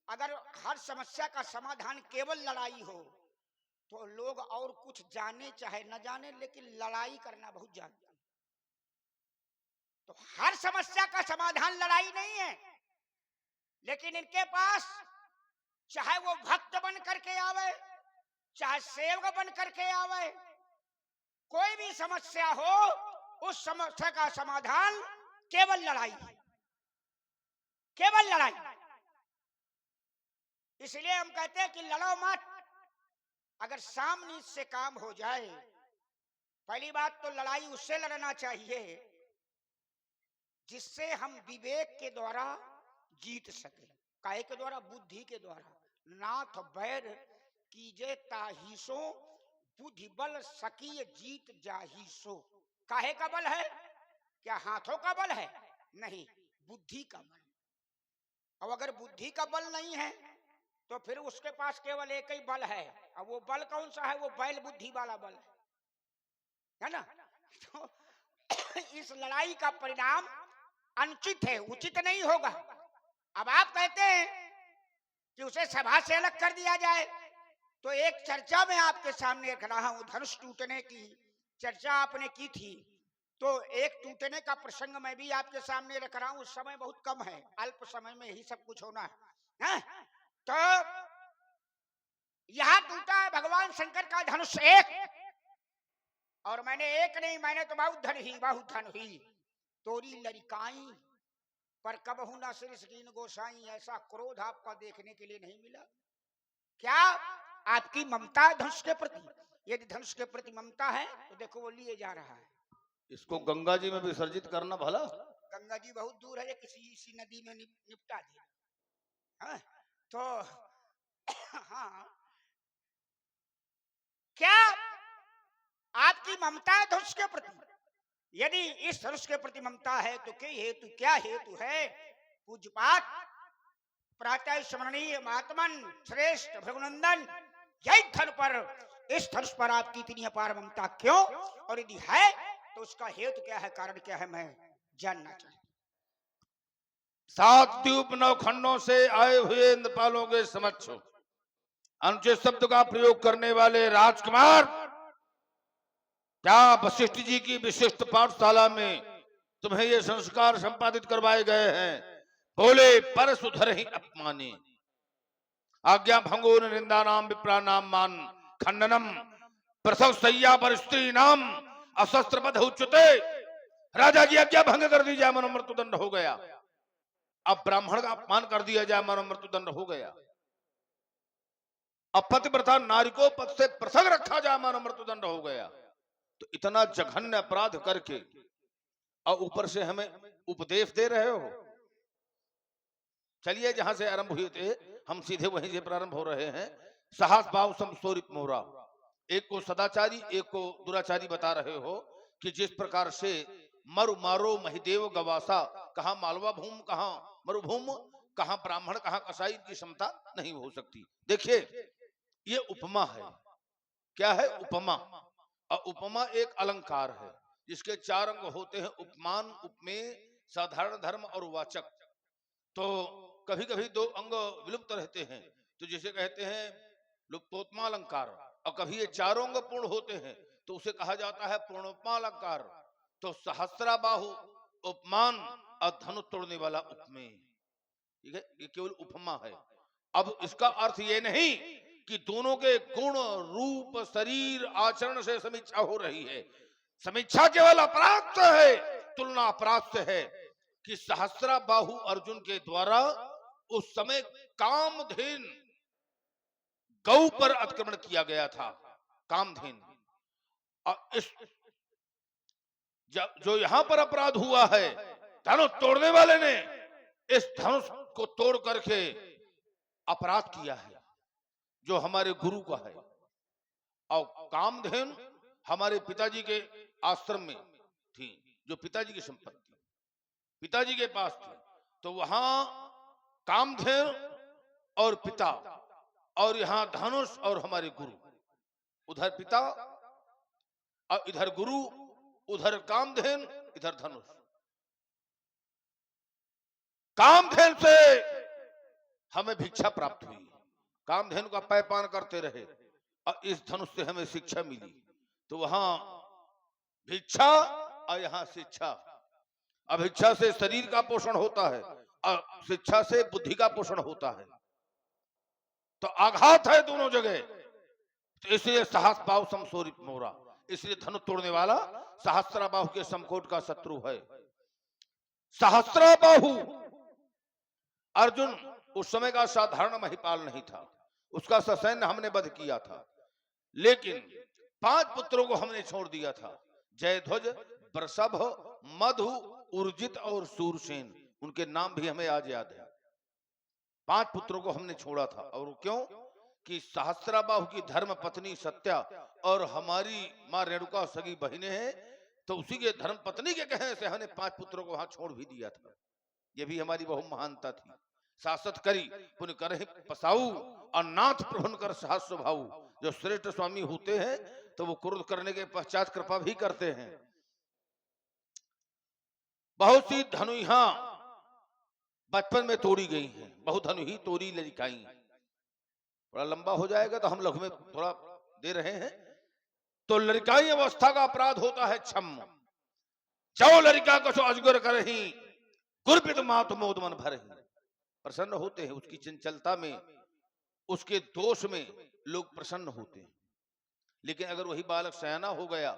अगर हर समस्या का समाधान केवल लड़ाई हो तो लोग और कुछ जाने चाहे न जाने, लेकिन लड़ाई करना बहुत जानते हैं। तो हर समस्या का समाधान लड़ाई नहीं है, लेकिन इनके पास चाहे वो भक्त बन करके आवे, चाहे सेवक बन करके आवे, कोई भी समस्या हो, उस समस्या का समाधान केवल लड़ाई है, केवल लड़ाई। इसलिए हम कहते हैं कि लड़ो मत। अगर सामने से काम हो जाए, पहली बात तो लड़ाई उससे लड़ना चाहिए जिससे हम विवेक के द्वारा जीत सके। काहे के द्वारा? बुद्धि के द्वारा। नाथ बैर कीजे ताहीसो, बुद्धि बल सकीय जीत जाहीसो। काहे का बल है? क्या हाथों का बल है? नहीं, बुद्धि का बल। अब अगर बुद्धि का बल नहीं है तो फिर उसके पास केवल एक ही बल है। अब वो बल कौन सा है? वो बैल बुद्धि वाला बल है ना। तो इस लड़ाई का परिणाम अनुचित है, उचित नहीं होगा। अब आप कहते हैं कि उसे सभा से अलग कर दिया जाए, तो एक चर्चा में आपके सामने रख रहा हूं। धनुष टूटने की चर्चा आपने की थी, तो एक टूटने का प्रसंग मैं भी आपके सामने रख रहा हूं। उस समय बहुत कम है, अल्प समय में ही सब कुछ होना है। तो यहां टूटा है भगवान शंकर का धनुष एक, और मैंने एक नहीं, मैंने तो बहुत धन ही तोरी लड़काई पर कबहू ना सिर कीन गोसाई। ऐसा क्रोध आपका देखने के लिए नहीं मिला। क्या आपकी ममता है धनुष के प्रति? यदि धनुष के प्रति ममता है तो देखो वो लिए जा रहा है। इसको गंगा जी में विसर्जित करना भला। गंगा जी बहुत दूर है, किसी नदी में निपटा दे। हाँ? तो हाँ, क्या आपकी ममता है धनुष के प्रति? यदि इस धनुष के प्रति ममता है तो क्या हेतु है? पूज्यपात प्रातः स्मरणीय महात्मन श्रेष्ठ भृगुनंदन, यही धन पर, इस धनुष पर आपकी इतनी अपार ममता क्यों? और यदि है तो उसका हेतु क्या है, कारण क्या है, मैं जानना चाहता। 7 द्वीप 9 खंडों से आए हुए इंद्रपालों के समक्ष अनुचित शब्द का प्रयोग करने वाले राजकुमार, क्या वशिष्ठ जी की विशिष्ट पाठशाला में तुम्हें ये संस्कार संपादित करवाए गए हैं? बोले पर सुधर ही अपमानी, आज्ञा भंगो निंदा नाम विप्रा नाम मान खंडनम, प्रसव सैया पर स्त्री नाम अशस्त्र बध उच्चते। राजा की आज्ञा भंग कर दी जाए, मनो मृत्युदंड हो गया। अब ब्राह्मण का अपमान कर दिया जाए, मनो मृत्युदंड हो गया। अब पतिव्रता नारी को पद से पृथक रखा जाए, मनो मृत्युदंड हो गया। तो इतना जघन्य अपराध करके और ऊपर से हमें उपदेश दे रहे हो। चलिए जहां से आरंभ हुए थे हम सीधे वहीं से प्रारंभ हो रहे हैं। साहस भाव समस्तोरित मोरा, एक को सदाचारी एक को दुराचारी बता रहे हो कि जिस प्रकार से मरु मारो महिदेव गवासा, कहां मालवा भूम कहां मरुभूम, कहां ब्राह्मण कहां कसाई की क्षमता नहीं हो सकती। देखिए ये उपमा है। क्या है? उपमा। और उपमा एक अलंकार है जिसके 4 अंग होते हैं, उपमान, उपमेय, साधारण धर्म और वाचक। तो कभी कभी 2 अंग विलुप्त रहते हैं, तो जिसे कहते हैं लुप्तोत्मा अलंकार। और कभी ये 4 अंग पूर्ण होते हैं तो उसे कहा जाता है पूर्णोपमा अलंकार। तो सहस्रा बाहु उपमान और धनुष तोड़ने वाला उपमेय, ठीक है, ये केवल उपमा है। अब इसका अर्थ ये नहीं कि दोनों के गुण रूप शरीर आचरण से समीक्षा हो रही है। समीक्षा केवल अपराध से है, तुलना अपराध से है कि सहस्रा बाहु अर्जुन के द्वारा उस समय कामधेन गौ पर अतिक्रमण किया गया था। कामधेन और इस जो यहां पर अपराध हुआ है, धनुष तोड़ने वाले ने इस धनुष को तोड़ करके अपराध किया है जो हमारे गुरु का है। और कामधेनु हमारे पिताजी के आश्रम में थी, जो पिताजी की संपत्ति पिताजी के पास थी। तो वहां कामधेनु और पिता, और यहां धनुष और हमारे गुरु, उधर पिता और इधर गुरु, उधर कामधेनु इधर धनुष। कामधेनु से हमें भिक्षा प्राप्त हुई, कामधेनु का पैपान करते रहे और इस धनुष से हमें शिक्षा मिली। तो वहां भिक्षा और यहां शिक्षा। अभिक्षा से शरीर का पोषण होता है और शिक्षा से बुद्धि का पोषण होता है। तो आघात है दोनों जगह। तो इसलिए सहस्त्र बाहु समसोरित मोरा, इसलिए धनुष तोड़ने वाला सहस्त्र बाहु के समकोट का शत्रु है। सहस्त्र बाहु अर्जुन उस समय का साधारण महिपाल नहीं था, उसका ससैन्य हमने वध किया था। लेकिन 5 पुत्रों को हमने छोड़ दिया था, जयध्वज, वृषभ, मधु, उर्जित और सूरसेन। उनके नाम भी हमें आज याद है। 5 पुत्रों को हमने छोड़ा था। और क्यों? कि सहस्त्राबाहु की धर्म पत्नी सत्या और हमारी मां रेणुका सगी बहिनें हैं, तो उसी के धर्म पत्नी के कहने से हमने 5 पुत्रों को वहां छोड़ भी दिया था। ये भी हमारी बहु महानता थी। शासत करी पुण्य करहि पसाऊ और नाथ प्रभुन कर सहस स्वभाव। जो श्रेष्ठ स्वामी होते हैं तो वो क्रोध करने के पश्चात कृपा भी करते हैं। बहुत सी धनुहा बचपन में तोड़ी गई हैं, बहुत धनुही तोड़ी लड़काई। थोड़ा लंबा हो जाएगा तो हम लघु में थोड़ा दे रहे हैं। तो लड़काई अवस्था का अपराध होता है क्षम। जो लड़का को अजगर करही गुरपित मात मोद मन भरही। प्रसन्न होते हैं उसकी चंचलता में, उसके दोष में लोग प्रसन्न होते हैं। लेकिन अगर वही बालक सयाना हो गया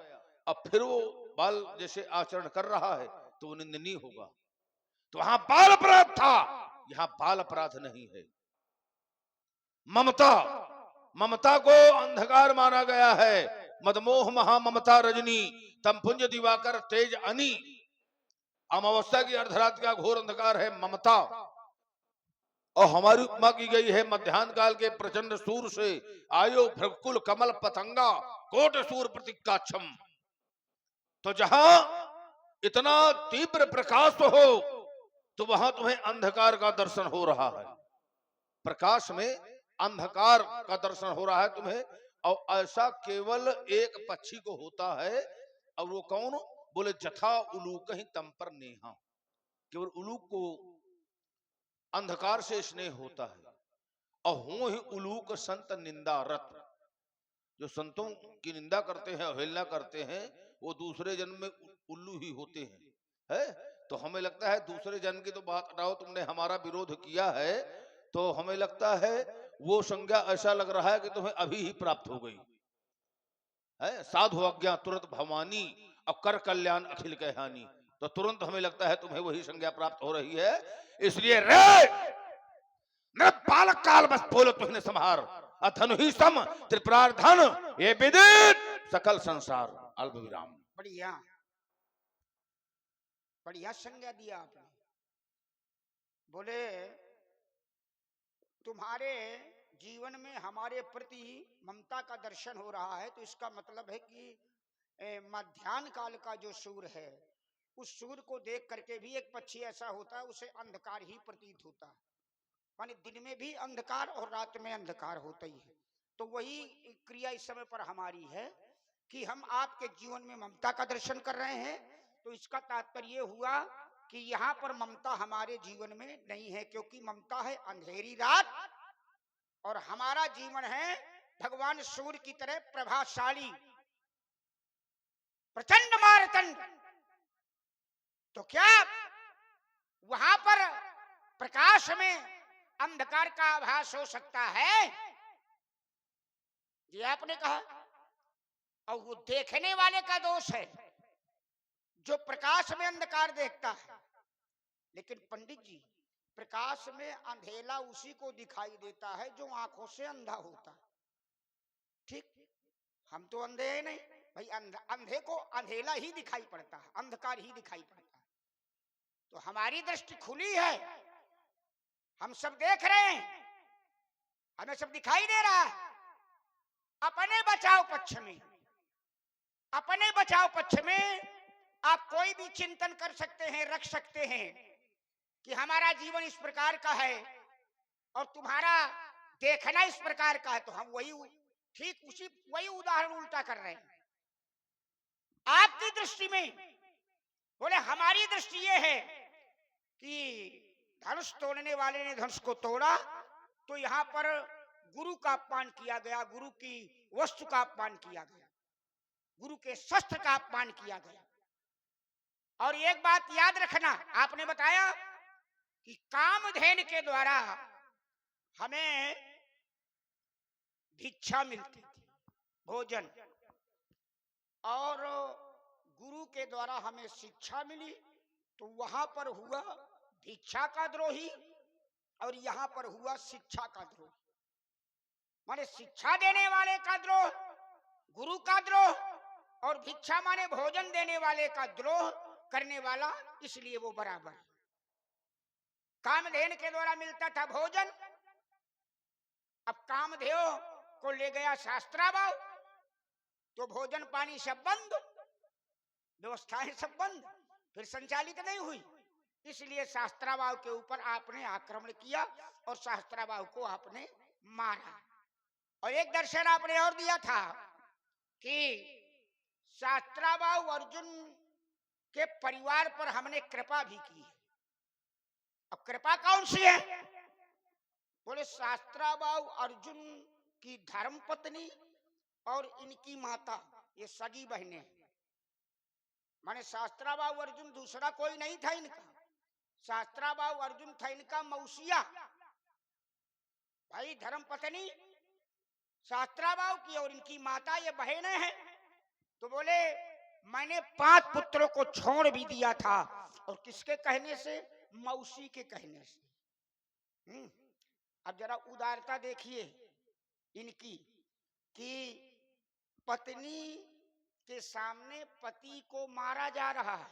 अब फिर वो बाल जैसे आचरण कर रहा है तो वो निंदनीय होगा। तो वहां बाल अपराध था, यहां बाल अपराध नहीं है। ममता, ममता को अंधकार माना गया है। मदमोह महा ममता रजनी तम पुंज दिवाकर तेज अनी। अमावस्या की अर्धरात का घोर अंधकार है ममता। और हमारी उपमा की गई है मध्याह्न काल के प्रचंड सूर से। आयो भृकुल कमल पतंगा कोट सूर प्रतीकाक्षम। तो जहां इतना तीव्र प्रकाश हो तो वहां तुम्हें अंधकार का दर्शन हो रहा है। प्रकाश में अंधकार का दर्शन हो रहा है तुम्हें। और ऐसा केवल एक पक्षी को होता है। और वो कौन? बोले जथा उलूक ही तम पर नेहा। केवल उलूक को अंधकार से स्नेह होता है। और हो ही उलूक संत निंदा रत। जो संतों की निंदा करते हैं, अवहेलना करते हैं, वो दूसरे जन्म में उल्लू ही होते हैं। है? तो हमें लगता है दूसरे जन्म की तो बात हटाओ, तुमने हमारा विरोध किया है तो हमें लगता है वो संज्ञा ऐसा लग रहा है कि तुम्हें अभी ही प्राप्त हो गई है। साधु आज्ञा तुरंत भवानी और कर कल्याण अखिल कहानी। तो तुरंत हमें लगता है तुम्हें वही संज्ञा प्राप्त हो रही है। इसलिए रे बालक काल बस बोलो तुमने संहार अधनु ही सम त्रिपुरार्धन ये विदित सकल संसार। अल्प विराम। बढ़िया बढ़िया संज्ञा दिया आपने। बोले तुम्हारे जीवन में हमारे प्रति ममता का दर्शन हो रहा है, तो इसका मतलब है कि मध्याह्न काल का जो सूर्य है उस सूर्य को देख करके भी एक पक्षी ऐसा होता है, उसे अंधकार ही प्रतीत होता है। माने दिन में भी अंधकार और रात में अंधकार होता ही है। तो वही क्रिया इस समय पर हमारी है कि हम आपके जीवन में ममता का दर्शन कर रहे हैं। तो इसका तात्पर्य हुआ कि यहाँ पर ममता हमारे जीवन में नहीं है, क्योंकि ममता है अंधेरी रात और हमारा जीवन है भगवान सूर्य की तरह प्रभाशाली प्रचंड मारतंड। तो क्या वहां पर प्रकाश में अंधकार का आभास हो सकता है? ये आपने कहा। और वो देखने वाले का दोष है जो प्रकाश में अंधकार देखता है। लेकिन पंडित जी, प्रकाश में अंधेला उसी को दिखाई देता है जो आंखों से अंधा होता है। ठीक, हम तो अंधे हैं नहीं, भाई अंधे को अंधेला ही दिखाई पड़ता है, अंधकार ही दिखाई पड़ता है। तो हमारी दृष्टि खुली है, हम सब देख रहे हैं, हमें सब दिखाई दे रहा है। अपने बचाव पक्ष में, अपने बचाव पक्ष में आप कोई भी चिंतन कर सकते हैं, रख सकते हैं कि हमारा जीवन इस प्रकार का है और तुम्हारा देखना इस प्रकार का है। तो हम वही ठीक वही उदाहरण उल्टा कर रहे हैं। आपकी दृष्टि में बोले, हमारी दृष्टि ये है कि धनुष तोड़ने वाले ने धनुष को तोड़ा, तो यहां पर गुरु का अपमान किया गया, गुरु की वस्तु का अपमान किया गया, गुरु के शस्त्र का अपमान किया गया। और एक बात याद रखना, आपने बताया कि कामधेनु के द्वारा हमें भिक्षा मिलती थी, भोजन, और गुरु के द्वारा हमें शिक्षा मिली। तो वहां पर हुआ भिक्षा का द्रोही और यहां पर हुआ शिक्षा का द्रोह। माने शिक्षा देने वाले का द्रोह, गुरु का द्रोह, और भिक्षा माने भोजन देने वाले का द्रोह करने वाला, इसलिए वो बराबर। कामधेनु के द्वारा मिलता था भोजन, अब कामधेनु को ले गया शास्त्राभाव, तो भोजन पानी सब बंद, व्यवस्थाएं सब बंद, फिर संचालित नहीं हुई। इसलिए शास्त्राभाव के ऊपर आपने आक्रमण किया और शास्त्राभाव को आपने मारा। और एक दर्शन आपने और दिया था कि शास्त्राभाव अर्जुन के परिवार पर हमने कृपा भी की है। अब कृपा कौन सी है? बोले, शास्त्राभाव अर्जुन की धर्म पत्नी और इनकी माता, ये सगी बहनें। माने शास्त्राभाव अर्जुन दूसरा कोई नहीं था इनका, शास्त्राभाव अर्जुन था इनका मौसिया। भाई धर्म पत्नी शास्त्राभाव की और इनकी माता ये बहनें हैं। तो बोले, मैंने 5 पुत्रों को छोड़ भी दिया था, और किसके कहने से? मौसी के कहने से। अब जरा उदारता देखिए इनकी, कि पत्नी के सामने पति को मारा जा रहा है,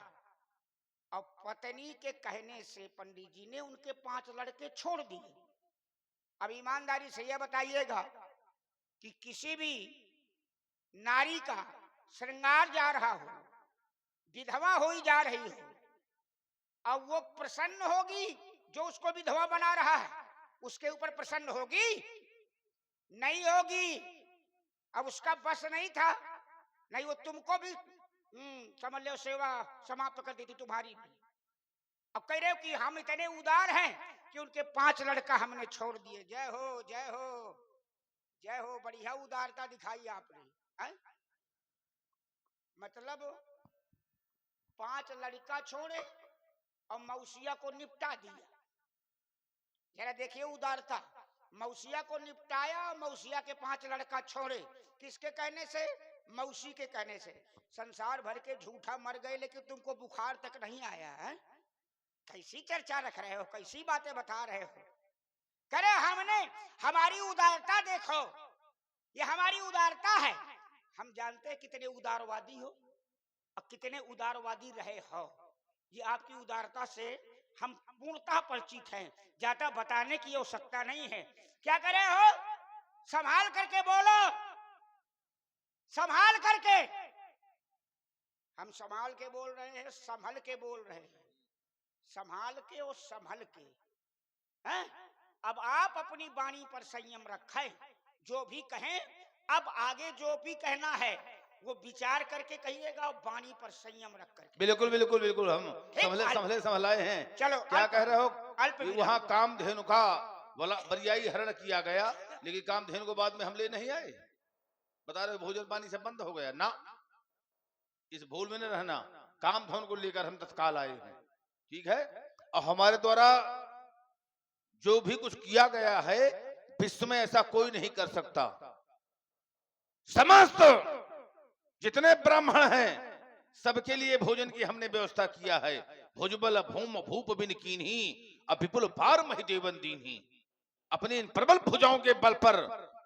और पत्नी के कहने से पंडित जी ने उनके 5 लड़के छोड़ दिए। अब ईमानदारी से यह बताइएगा कि किसी भी नारी का श्रृंगार जा रहा हो, विधवा हो जा रही हो, अब वो प्रसन्न होगी जो उसको विधवा बना रहा है, उसके ऊपर प्रसन्न होगी? नहीं होगी। अब उसका बस नहीं था, नहीं वो तुमको भी समझ लो सेवा समाप्त कर देती तुम्हारी भी। अब कह रहे हो कि हम इतने उदार हैं कि उनके 5 लड़का हमने छोड़ दिए। जय हो, जय हो, जय हो, बढ़िया उदारता दिखाई आपने, है? मतलब 5 लड़का छोड़े और मौसिया को निपटा दिया। जरा देखिए उदारता, मौसिया को निपटाया, मौसिया के 5 लड़का छोड़े, किसके कहने से? मौसी के कहने से। संसार भर के झूठा मर गए, लेकिन तुमको बुखार तक नहीं आया है। कैसी चर्चा रख रहे हो, कैसी बातें बता रहे हो? करे हमने, हमारी उदारता देखो, ये हमारी उदारता है। हम जानते हैं कितने उदारवादी हो और कितने उदारवादी रहे हो। ये आपकी उदारता से हम पूर्णतः परिचित हैं, ज्यादा बताने की आवश्यकता नहीं है। क्या करे हो? संभाल करके बोलो, संभाल करके। हम संभाल के बोल रहे हैं, संभल के बोल रहे हैं, संभाल के और संभल के, हैं? अब आप अपनी वाणी पर संयम रखें, जो भी कहें, अब आगे जो भी कहना है वो विचार करके कहिएगा, वाणी पर संयम रख करके। बिल्कुल बिल्कुल बिल्कुल, हम संभलाए हैं। चलो, क्या कह रहे हो? अल्प वहाँ कामधेनु का बरियाई हरण किया गया, लेकिन कामधेनु को बाद में हम ले नहीं आए। बता रहे भोजन पानी सब बंद हो गया ना, इस भूल में न रहना। कामधेनु को लेकर हम तत्काल आए हैं, ठीक है? और हमारे द्वारा जो भी कुछ किया गया है, विश्व में ऐसा कोई नहीं कर सकता। समस्त जितने ब्राह्मण हैं, सबके लिए भोजन की हमने व्यवस्था किया है। भुजबल भूम भूप बिन कीन्ही, अविपुल पार महि देवन दीन्ही। अपनी इन प्रबल भुजाओं के बल पर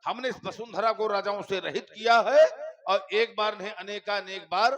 हमने इस वसुंधरा को राजाओं से रहित किया है, और एक बार नहीं अनेकानेक बार